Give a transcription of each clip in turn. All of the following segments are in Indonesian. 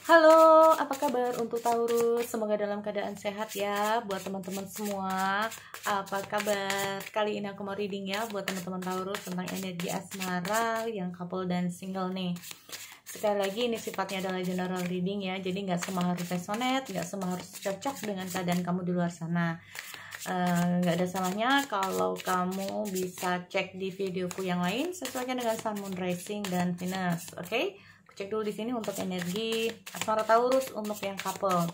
Halo, apa kabar untuk Taurus? Semoga dalam keadaan sehat ya buat teman-teman semua. Apa kabar? Kali ini aku mau reading ya buat teman-teman Taurus tentang energi asmara yang couple dan single nih. Sekali lagi ini sifatnya adalah general reading ya, jadi nggak semua harus resonate, nggak semua harus cocok dengan keadaan kamu di luar sana. Nggak ada salahnya kalau kamu bisa cek di videoku yang lain sesuaikan dengan Sun, Moon, Rising, dan Venus. Oke? Cek dulu di sini untuk energi asmara Taurus untuk yang couple.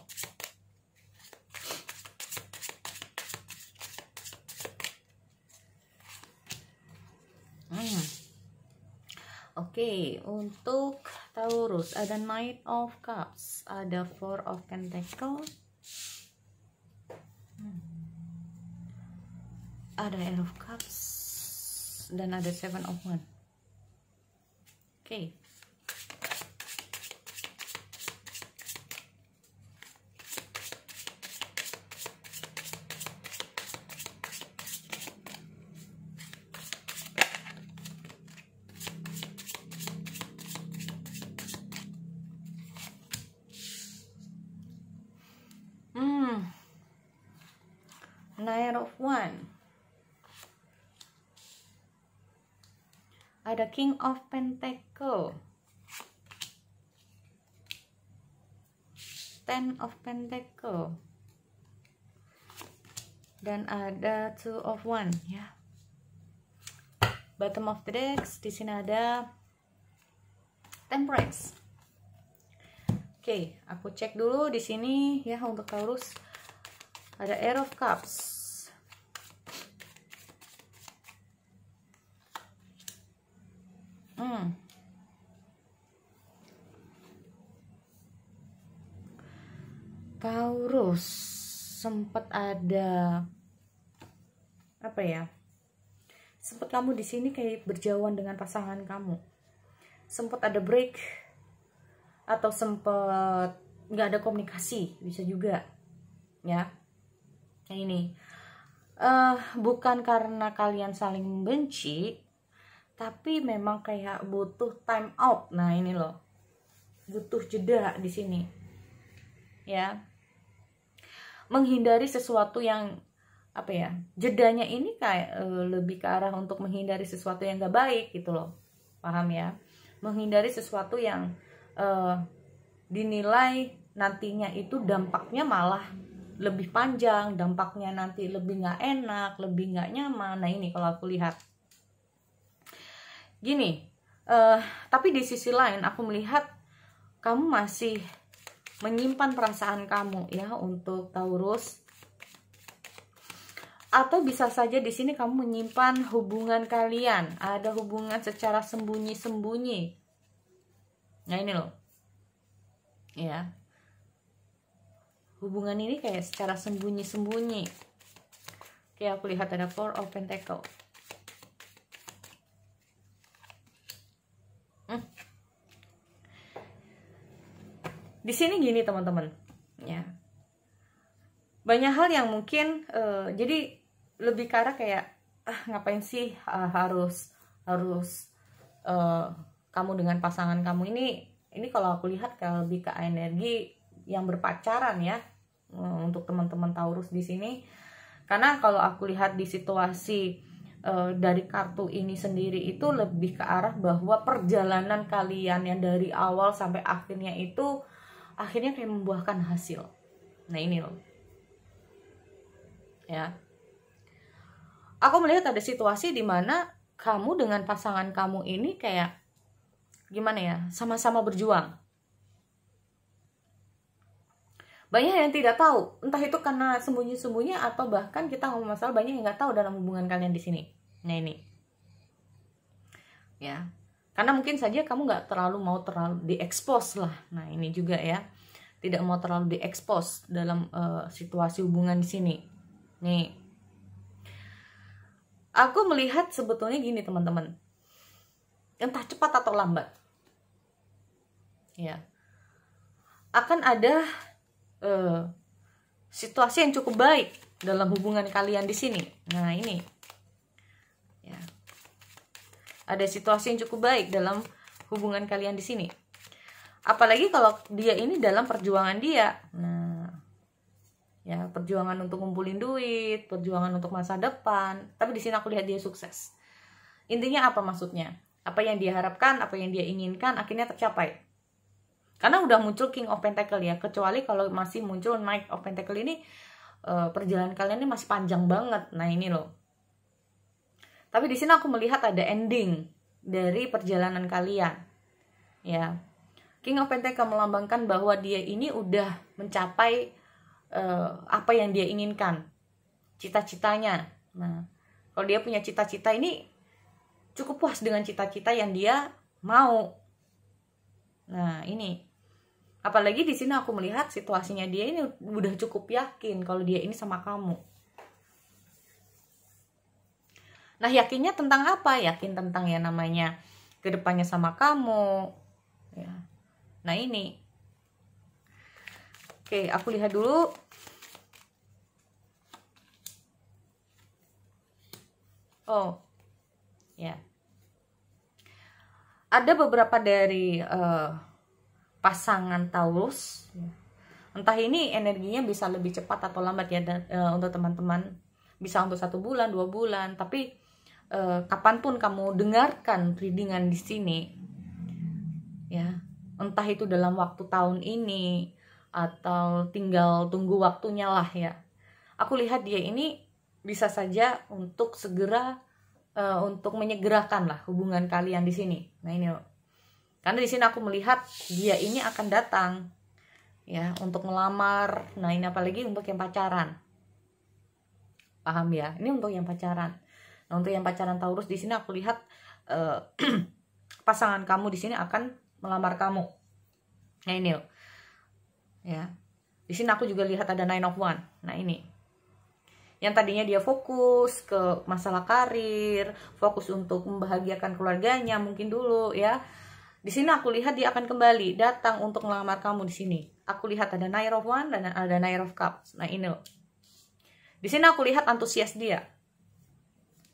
Oke, untuk Taurus ada Knight of Cups, ada Four of Pentacles, ada Ace of Cups, dan ada Seven of Wands. Oke. Knight of Wands, ada King of Pentacles, Ten of Pentacles, dan ada Two of Wands ya. Bottom of the decks di sini ada Temperance. Oke, aku cek dulu di sini ya untuk Taurus. Ada Ace of Cups, Taurus sempat ada apa ya? Sempat kamu di sini kayak berjauhan dengan pasangan kamu. Sempat ada break atau sempat nggak ada komunikasi, bisa juga ya. Kayak ini. Bukan karena kalian saling membenci, tapi memang kayak butuh time out. Nah, ini loh. Butuh jeda di sini. Ya. Menghindari sesuatu yang apa ya? Jedanya ini kayak lebih ke arah untuk menghindari sesuatu yang gak baik gitu loh. Paham ya? Menghindari sesuatu yang dinilai nantinya itu dampaknya malah lebih panjang, dampaknya nanti lebih nggak enak, lebih nggak nyaman. Nah, ini kalau aku lihat gini, tapi di sisi lain aku melihat kamu masih menyimpan perasaan kamu ya untuk Taurus, atau bisa saja di sini kamu menyimpan hubungan kalian, ada hubungan secara sembunyi-sembunyi. Nah, ini loh ya, hubungan ini kayak secara sembunyi-sembunyi. Oke, aku lihat ada Four of Pentacles. Di sini gini teman-teman, ya. Banyak hal yang mungkin jadi lebih ke arah kayak ngapain sih harus kamu dengan pasangan kamu ini kalau aku lihat kayak lebih ke energi yang berpacaran ya. Untuk teman-teman Taurus di sini, karena kalau aku lihat di situasi dari kartu ini sendiri itu lebih ke arah bahwa perjalanan kalian yang dari awal sampai akhirnya itu akhirnya kayak membuahkan hasil. Nah, ini loh ya, aku melihat ada situasi di mana kamu dengan pasangan kamu ini kayak gimana ya, sama-sama berjuang. Banyak yang tidak tahu, entah itu karena sembunyi-sembunyi atau bahkan kita ngomong masalah banyak yang nggak tahu dalam hubungan kalian di sini. Nah, ini ya, karena mungkin saja kamu nggak terlalu diekspos lah. Nah, ini juga ya, tidak mau terlalu diekspos dalam situasi hubungan di sini. Nih, aku melihat sebetulnya gini teman-teman, entah cepat atau lambat ya, akan ada situasi yang cukup baik dalam hubungan kalian di sini. Nah, ini ya, ada situasi yang cukup baik dalam hubungan kalian di sini. Apalagi kalau dia ini dalam perjuangan dia. Nah, ya, perjuangan untuk ngumpulin duit, perjuangan untuk masa depan. Tapi di sini aku lihat dia sukses. Intinya apa maksudnya? Apa yang dia harapkan, apa yang dia inginkan akhirnya tercapai. Karena udah muncul King of Pentacle ya. Kecuali kalau masih muncul Knight of Pentacle ini, perjalanan kalian ini masih panjang banget. Nah, ini loh. Tapi di sini aku melihat ada ending dari perjalanan kalian. Ya. King of Pentacle melambangkan bahwa dia ini udah mencapai apa yang dia inginkan, cita-citanya. Nah, kalau dia punya cita-cita ini cukup puas dengan cita-cita yang dia mau. Nah, ini apalagi di sini aku melihat situasinya dia ini udah cukup yakin kalau dia ini sama kamu. Nah, yakinnya tentang apa? Yakin tentang ya namanya kedepannya sama kamu. Ya. Nah, ini. Oke, aku lihat dulu. Oh, ya. Ada beberapa dari pasangan Taurus. Entah ini energinya bisa lebih cepat atau lambat ya, untuk teman-teman. Bisa untuk 1 bulan, 2 bulan. Tapi kapanpun kamu dengarkan readingan di sini, ya, entah itu dalam waktu tahun ini atau tinggal tunggu waktunya lah ya. Aku lihat dia ini bisa saja untuk segera untuk menyegerakan lah hubungan kalian di sini. Nah, ini loh. Karena di sini aku melihat dia ini akan datang ya untuk melamar. Nah, ini apalagi untuk yang pacaran. Paham ya? Ini untuk yang pacaran. Nah, untuk yang pacaran Taurus di sini aku lihat pasangan kamu di sini akan melamar kamu. Nah, ini loh. Ya. Di sini aku juga lihat ada Nine of Wands. Nah, ini. Yang tadinya dia fokus ke masalah karir, fokus untuk membahagiakan keluarganya mungkin dulu ya. Di sini aku lihat dia akan kembali datang untuk melamar kamu di sini. Aku lihat ada Nine of Wands dan ada Nine of Cups. Nah, ini loh. Di sini aku lihat antusias dia.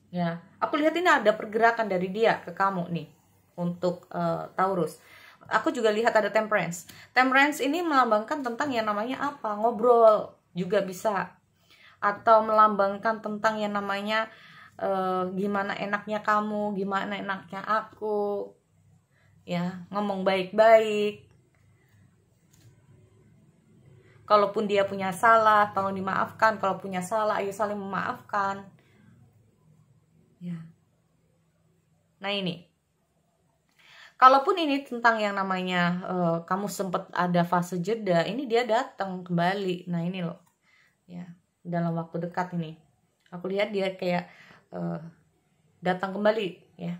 Ya, aku lihat ini ada pergerakan dari dia ke kamu nih untuk Taurus. Aku juga lihat ada Temperance. Temperance ini melambangkan tentang yang namanya apa? Ngobrol juga bisa. Atau melambangkan tentang yang namanya gimana enaknya kamu, gimana enaknya aku. Ya, ngomong baik-baik. Kalaupun dia punya salah, tolong dimaafkan. Kalau punya salah, ayo saling memaafkan. Ya. Nah, ini. Kalaupun ini tentang yang namanya kamu sempat ada fase jeda, ini dia datang kembali. Nah, ini loh. Ya, dalam waktu dekat ini. Aku lihat dia kayak datang kembali ya.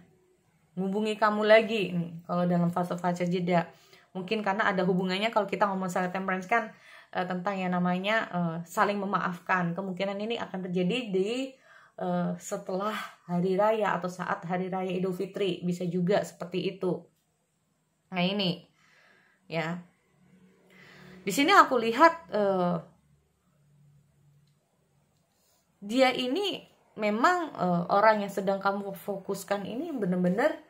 Menghubungi kamu lagi nih kalau dalam fase-fase jeda. Mungkin karena ada hubungannya kalau kita ngomong soal Temperance kan tentang yang namanya saling memaafkan. Kemungkinan ini akan terjadi di setelah hari raya atau saat hari raya Idul Fitri, bisa juga seperti itu. Nah, ini ya. Di sini aku lihat dia ini memang orang yang sedang kamu fokuskan ini benar-benar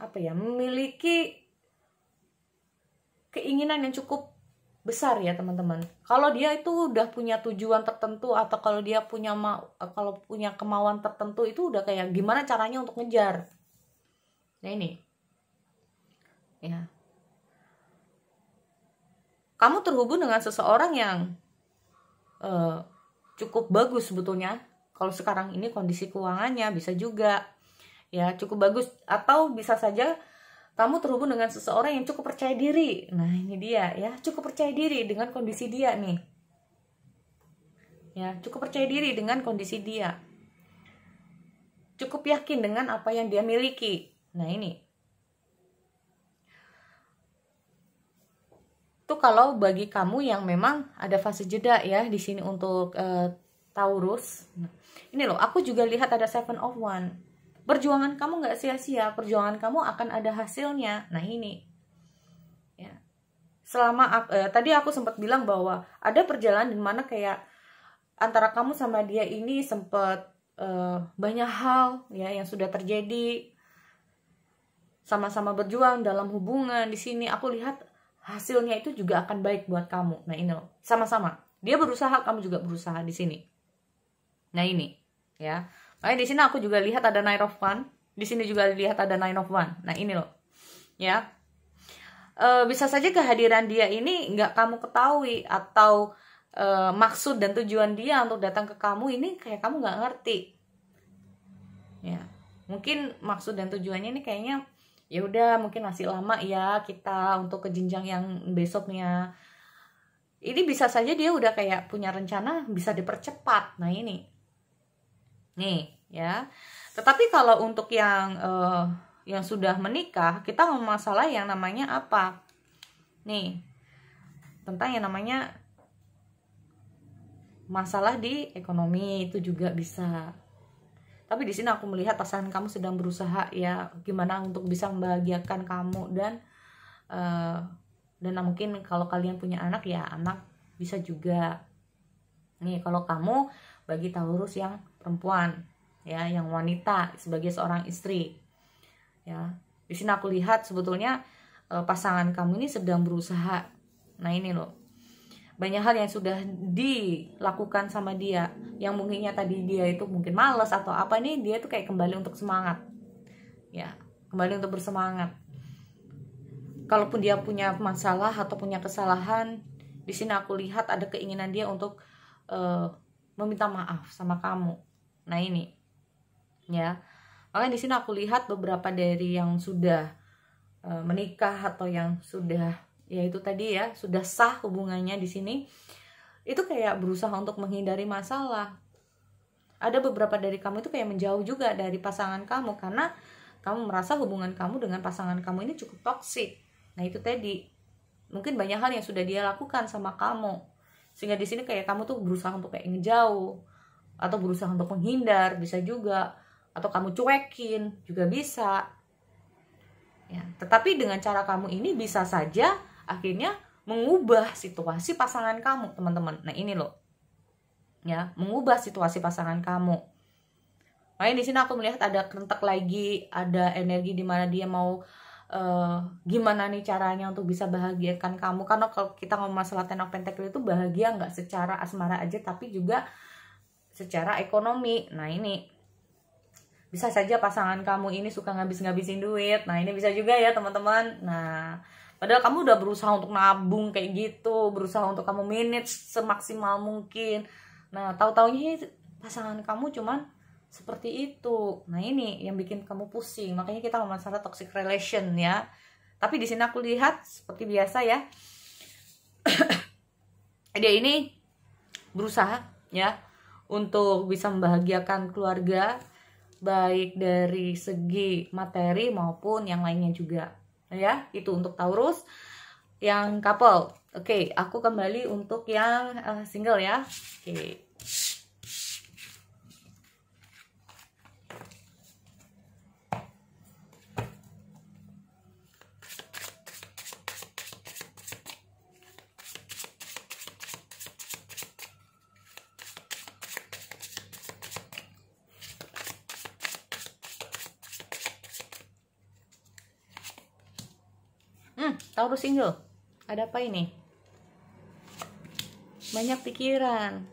apa ya, memiliki keinginan yang cukup besar ya teman-teman. Kalau dia itu udah punya tujuan tertentu atau kalau dia punya kalau punya kemauan tertentu itu udah kayak gimana caranya untuk ngejar. Nah, ini ya, kamu terhubung dengan seseorang yang cukup bagus sebetulnya. Kalau sekarang ini kondisi keuangannya bisa juga ya cukup bagus, atau bisa saja kamu terhubung dengan seseorang yang cukup percaya diri. Nah, ini dia ya, cukup percaya diri dengan kondisi dia nih. Ya, cukup percaya diri dengan kondisi dia. Cukup yakin dengan apa yang dia miliki. Nah, ini. Itu kalau bagi kamu yang memang ada fase jeda ya di sini untuk Taurus. Nah, ini loh, aku juga lihat ada Seven of Wands. Perjuangan kamu nggak sia-sia, perjuangan kamu akan ada hasilnya. Nah, ini ya. Selama tadi aku sempat bilang bahwa ada perjalanan di mana kayak antara kamu sama dia ini sempat banyak hal ya yang sudah terjadi. sama-sama berjuang dalam hubungan. Di sini aku lihat hasilnya itu juga akan baik buat kamu. Nah ini loh, sama-sama. Dia berusaha, kamu juga berusaha di sini. Nah ini, ya. Makanya di sini aku juga lihat ada Nine of Wands. Di sini juga lihat ada Nine of Wands. Nah ini loh, ya. Bisa saja kehadiran dia ini nggak kamu ketahui, atau maksud dan tujuan dia untuk datang ke kamu ini kayak kamu nggak ngerti. Ya, mungkin maksud dan tujuannya ini kayaknya ya udah mungkin masih lama ya kita untuk ke jenjang yang besoknya. Ini bisa saja dia udah kayak punya rencana bisa dipercepat. Nah ini, nih ya. Tetapi kalau untuk yang sudah menikah, kita ngomong masalah yang namanya apa? Nih, tentang yang namanya masalah di ekonomi itu juga bisa. Tapi di sini aku melihat pasangan kamu sedang berusaha ya gimana untuk bisa membahagiakan kamu, dan mungkin kalau kalian punya anak ya anak bisa juga. Nih kalau kamu bagi Taurus yang perempuan ya, yang wanita sebagai seorang istri ya, di sini aku lihat sebetulnya pasangan kamu ini sedang berusaha. Nah ini loh, banyak hal yang sudah dilakukan sama dia, yang mungkinnya tadi dia itu mungkin males atau apa, nih dia tuh kayak kembali untuk semangat ya, kembali untuk bersemangat. Kalaupun dia punya masalah atau punya kesalahan, di sini aku lihat ada keinginan dia untuk meminta maaf sama kamu. Nah ini ya, makanya di sini aku lihat beberapa dari yang sudah menikah atau yang sudah ya itu tadi ya sudah sah hubungannya, di sini itu kayak berusaha untuk menghindari masalah. Ada beberapa dari kamu itu kayak menjauh juga dari pasangan kamu karena kamu merasa hubungan kamu dengan pasangan kamu ini cukup toksik. Nah itu tadi, mungkin banyak hal yang sudah dia lakukan sama kamu, sehingga di sini kayak kamu tuh berusaha untuk kayak ngejauh atau berusaha untuk menghindar, bisa juga, atau kamu cuekin juga bisa ya. Tetapi dengan cara kamu ini bisa saja akhirnya mengubah situasi pasangan kamu, teman-teman. Nah ini loh ya, mengubah situasi pasangan kamu. Makanya di sini aku melihat ada kerentak lagi, ada energi di mana dia mau gimana nih caranya untuk bisa bahagiakan kamu. Karena kalau kita ngomong masalah Ten of Pentacles itu bahagia nggak secara asmara aja, tapi juga secara ekonomi. Nah ini bisa saja pasangan kamu ini suka ngabis-ngabisin duit. Nah ini bisa juga ya teman-teman. Nah padahal kamu udah berusaha untuk nabung kayak gitu, berusaha untuk kamu manage semaksimal mungkin. Nah tahu-taunya pasangan kamu cuman seperti itu. Nah ini yang bikin kamu pusing. Makanya kita ngomong masalah toxic relation ya. Tapi di sini aku lihat seperti biasa ya, dia ini berusaha ya untuk bisa membahagiakan keluarga, baik dari segi materi maupun yang lainnya juga ya. Itu untuk Taurus yang couple. Oke, aku kembali untuk yang single ya. Oke. Taurus single, ada apa ini? Banyak pikiran.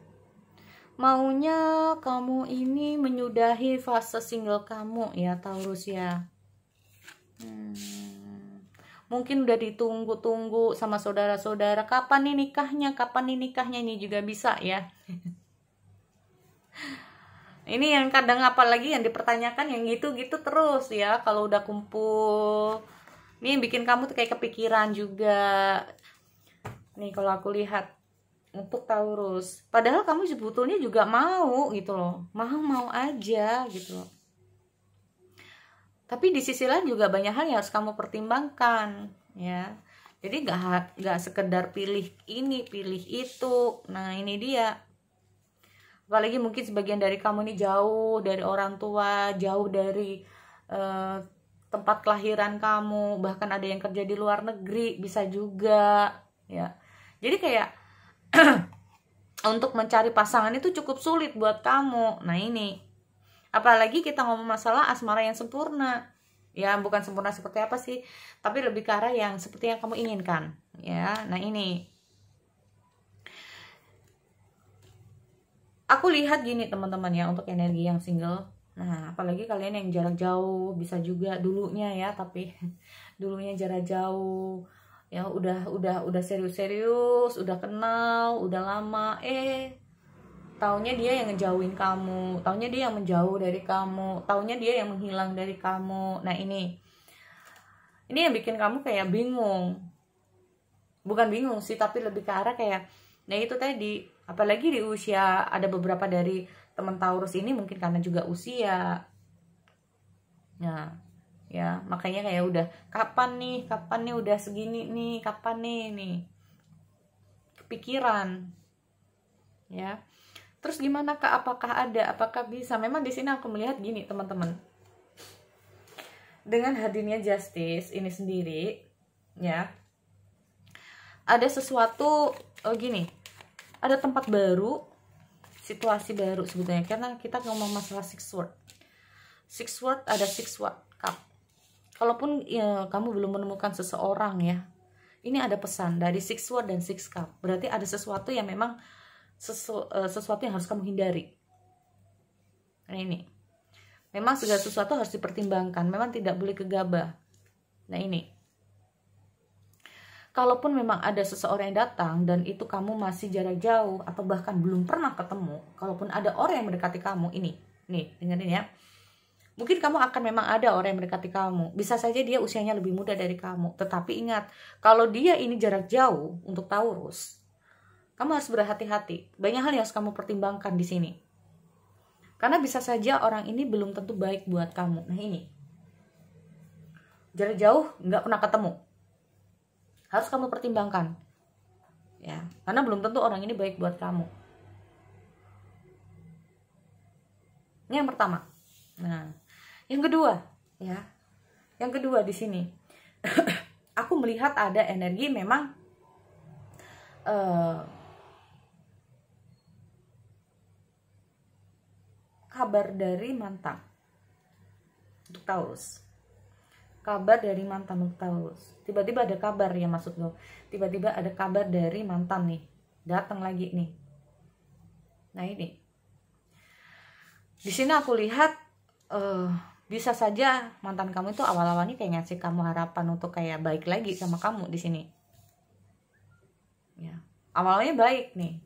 Maunya kamu ini menyudahi fase single kamu ya Taurus ya. Mungkin udah ditunggu-tunggu sama saudara-saudara, kapan nih nikahnya, kapan nih nikahnya, ini juga bisa ya. Ini yang kadang apalagi yang dipertanyakan yang gitu-gitu terus ya kalau udah kumpul. Ini yang bikin kamu tuh kayak kepikiran juga. Nih kalau aku lihat untuk Taurus, padahal kamu sebetulnya juga mau gitu loh, mau aja gitu loh. Tapi di sisi lain juga banyak hal yang harus kamu pertimbangkan ya. Jadi nggak sekedar pilih ini pilih itu. Nah ini dia. Apalagi mungkin sebagian dari kamu ini jauh dari orang tua, jauh dari tempat kelahiran kamu, bahkan ada yang kerja di luar negeri, bisa juga ya. Jadi kayak untuk mencari pasangan itu cukup sulit buat kamu. Nah ini, apalagi kita ngomong masalah asmara yang sempurna Ya, bukan sempurna seperti apa sih, tapi lebih ke arah yang seperti yang kamu inginkan, ya. Nah, ini aku lihat gini teman-teman ya, untuk energi yang single. Nah, apalagi kalian yang jarak jauh, bisa juga dulunya ya, tapi dulunya jarak jauh. Ya udah serius-serius, udah kenal, udah lama, taunya dia yang ngejauhin kamu, taunya dia yang menjauh dari kamu, taunya dia yang menghilang dari kamu. Nah, ini yang bikin kamu kayak bingung. Bukan bingung sih, tapi lebih ke arah kayak, nah itu tadi, apalagi di usia, ada beberapa dari teman Taurus ini mungkin karena juga usia. Nah, ya makanya kayak udah kapan nih udah segini nih, kapan nih kepikiran, ya. Terus gimana Kak, apakah ada, apakah bisa? Memang di sini aku melihat gini teman-teman, dengan hadirnya Justice ini sendiri, ya, ada sesuatu, gini, ada tempat baru, situasi baru sebetulnya, karena kita ngomong masalah Six Sword, ada Six Sword Cup. Kalaupun ya, kamu belum menemukan seseorang ya, ini ada pesan dari Six Sword dan Six Cup, berarti ada sesuatu yang memang sesuatu yang harus kamu hindari. Nah, ini memang segala sesuatu harus dipertimbangkan, memang tidak boleh gegabah. Nah, ini kalaupun memang ada seseorang yang datang dan itu kamu masih jarak jauh atau bahkan belum pernah ketemu, kalaupun ada orang yang mendekati kamu, ini nih dengerin ya, mungkin kamu akan memang ada orang yang mendekati kamu, bisa saja dia usianya lebih muda dari kamu, tetapi ingat, kalau dia ini jarak jauh untuk Taurus, kamu harus berhati-hati. Banyak hal yang harus kamu pertimbangkan di sini. Karena bisa saja orang ini belum tentu baik buat kamu. Nah, ini jarak jauh, nggak pernah ketemu, harus kamu pertimbangkan, ya. Karena belum tentu orang ini baik buat kamu. Ini yang pertama. Nah, yang kedua, ya. Yang kedua di sini, aku melihat ada energi memang kabar dari mantan untuk Taurus. Kabar dari mantan untuk Taurus. Tiba-tiba ada kabar ya, maksud lo. Tiba-tiba ada kabar dari mantan nih, datang lagi nih. Nah, ini di sini aku lihat bisa saja mantan kamu itu awal-awalnya kayak ngasih kamu harapan untuk kayak baik lagi sama kamu di sini. Ya, awalnya baik nih,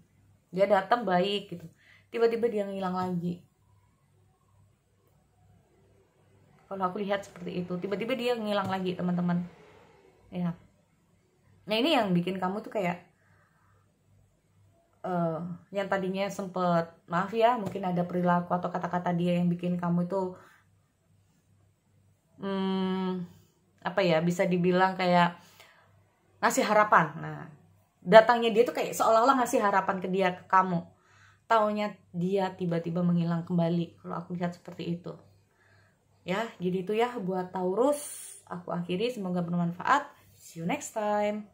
dia datang baik gitu, tiba-tiba dia ngilang lagi. Kalau aku lihat seperti itu, tiba-tiba dia ngilang lagi teman-teman, ya. Nah, ini yang bikin kamu tuh kayak yang tadinya sempet, maaf ya, mungkin ada perilaku atau kata-kata dia yang bikin kamu itu apa ya, bisa dibilang kayak ngasih harapan. Nah, datangnya dia tuh kayak seolah-olah ngasih harapan ke dia, ke kamu, taunya dia tiba-tiba menghilang kembali. Kalau aku lihat seperti itu. Ya, jadi itu ya buat Taurus. Aku akhiri, semoga bermanfaat. See you next time.